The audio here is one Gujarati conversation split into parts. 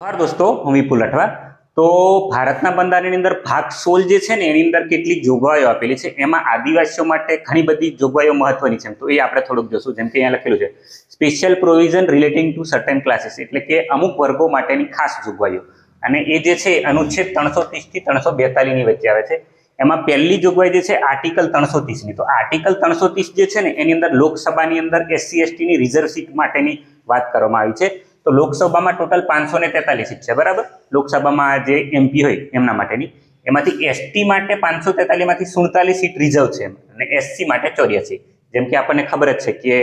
નમસ્કાર દોસ્તો, હું વિપુલ રાઠવા। તો ભારતના બંધારણની અંદર ભાગ 16 જે છે ને એની અંદર કેટલીક જોગવાઈઓ આપેલી છે। એમાં આદિવાસીઓ માટે ઘણી બધી જોગવાઈઓ મહત્વની છે, તો એ આપણે થોડુંક જોશું। જેમ કે અહીંયા લખેલું છે special provision relating two certain classes, એટલે કે અમુક વર્ગો માટેની ખાસ જોગવાઈઓ। અને એ જે છે અનુચ્છેદ 330 થી 342 ની વચ્ચે આવે છે। એમાં પહેલી જોગવાઈ જે છે આર્ટિકલ 330 ની। તો આર્ટિકલ 330 જે છે ને એની અંદર લોકસભાની અંદર એસસી એસટી ની રિઝર્વ સીટ માટેની વાત કરવામાં આવી છે। તો લોકસભામાં ટોટલ 543 સીટ છે, બરાબર। લોકસભામાં જે એમપી હોય એમના માટેની, એમાંથી એસટી માટે 543 માંથી 47 સીટ રિઝર્વ છે અને એસસી માટે 84। જેમ કે આપણને ખબર જ છે કે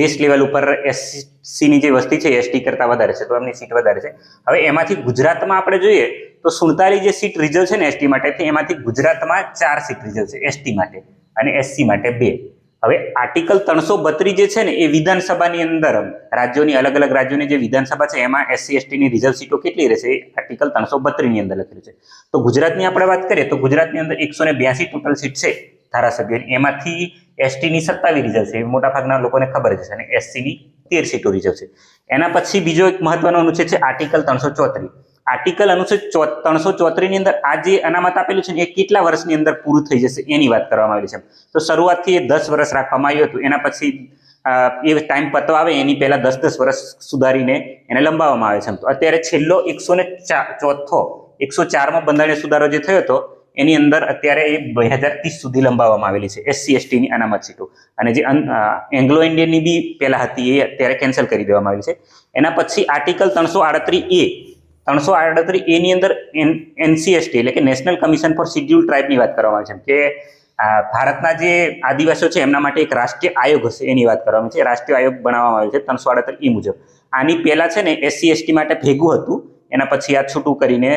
દેશ લેવલ ઉપર એસસી ની જે વસ્તી છે એસટી કરતા વધારે છે, તો એમની સીટ વધારે છે। હવે એમાંથી ગુજરાતમાં આપણે જોઈએ તો 47 જે સીટ રિઝર્વ છે ને એસટી માટે, એમાંથી ગુજરાતમાં 4 સીટ રિઝર્વ છે એસટી માટે અને એસસી માટે 2। હવે આર્ટિકલ 332 જે છે ને એ વિધાનસભાની અંદર રાજ્યોની અલગ અલગ રાજ્યોની જે વિધાનસભા છે એમાં એસસી એસટી ની રિઝર્વ સીટો કેટલી રહેશે, આર્ટિકલ 332 ની અંદર લખેલું છે। તો ગુજરાતની આપણે વાત કરીએ તો ગુજરાતની અંદર 182 ટોટલ સીટ છે ધારાસભ્યોની, એમાંથી એસટી ની 27 રિઝર્વ છે, મોટા ભાગના લોકોને ખબર જ છે, અને એસસી ની 13 સીટો રિઝર્વ છે। એના પછી બીજો એક મહત્વનો અનુચ્છેદ છે આર્ટિકલ 334। આર્ટિકલ અનુચ્છેદ 334 ની અંદર આ જે અનામત આપેલું છે ને એ કેટલા વર્ષની અંદર પૂરું થઈ જશે એની વાત કરવામાં આવેલી છે। તો શરૂઆતથી એ 10 વર્ષ રાખવામાં આવ્યું હતું, એના પછી એ ટાઈમ પતવા આવે એની પહેલા 10 વર્ષ સુધારીને એને લંબાવવામાં આવે છે। તો અત્યારે છેલ્લો 104માં બંધારણીય સુધારો જે થયો હતો એની અંદર અત્યારે એ 2030 સુધી લંબાવવામાં આવેલી છે એસસી એસટી ની અનામત સીટો, અને જે એંગ્લો ઇન્ડિયન ની બી પહેલા હતી એ અત્યારે કેન્સલ કરી દેવામાં આવી છે। એના પછી આર્ટિકલ 338A ની અંદર એનસીએસટી એટલે કે નેશનલ કમિશન ફોર શિડ્યુલ ટ્રાઇબની વાત કરવામાં આવે છે કે ભારતના જે આદિવાસીઓ છે એમના માટે એક રાષ્ટ્રીય આયોગ હશે એની વાત કરવામાં છે। રાષ્ટ્રીય આયોગ બનાવવામાં આવ્યો છે 338 મુજબ। આની પહેલા છે ને એસસી એસટી માટે ભેગું હતું, એના પછી આ છૂટું કરીને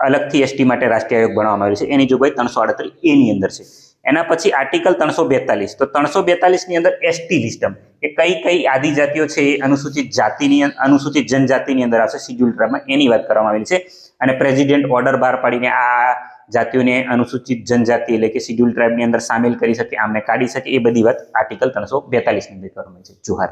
અલગથી એસટી માટે રાષ્ટ્રીય આયોગ બનાવવામાં આવ્યો છે, એની જોગવાઈ 338A ની અંદર છે। એના પછી આર્ટિકલ 342। તો 342 ની અંદર એસટી લિસ્ટમ કે કઈ કઈ આદિજાતિઓ છે એ અનુસૂચિત જનજાતિની અંદર આવશે શિડ્યુલ ટ્રાઇબમાં, એની વાત કરવામાં આવેલી છે। અને પ્રેસિડેન્ટ ઓર્ડર બહાર પાડીને આ જાતિઓને અનુસૂચિત જનજાતિ એટલે કે શિડ્યુલ ટ્રાઇબની અંદર સામેલ કરી શકે, આમને કાઢી શકે, એ બધી વાત આર્ટિકલ 342 ની અંદર કરવામાં આવી છે। જોહાર।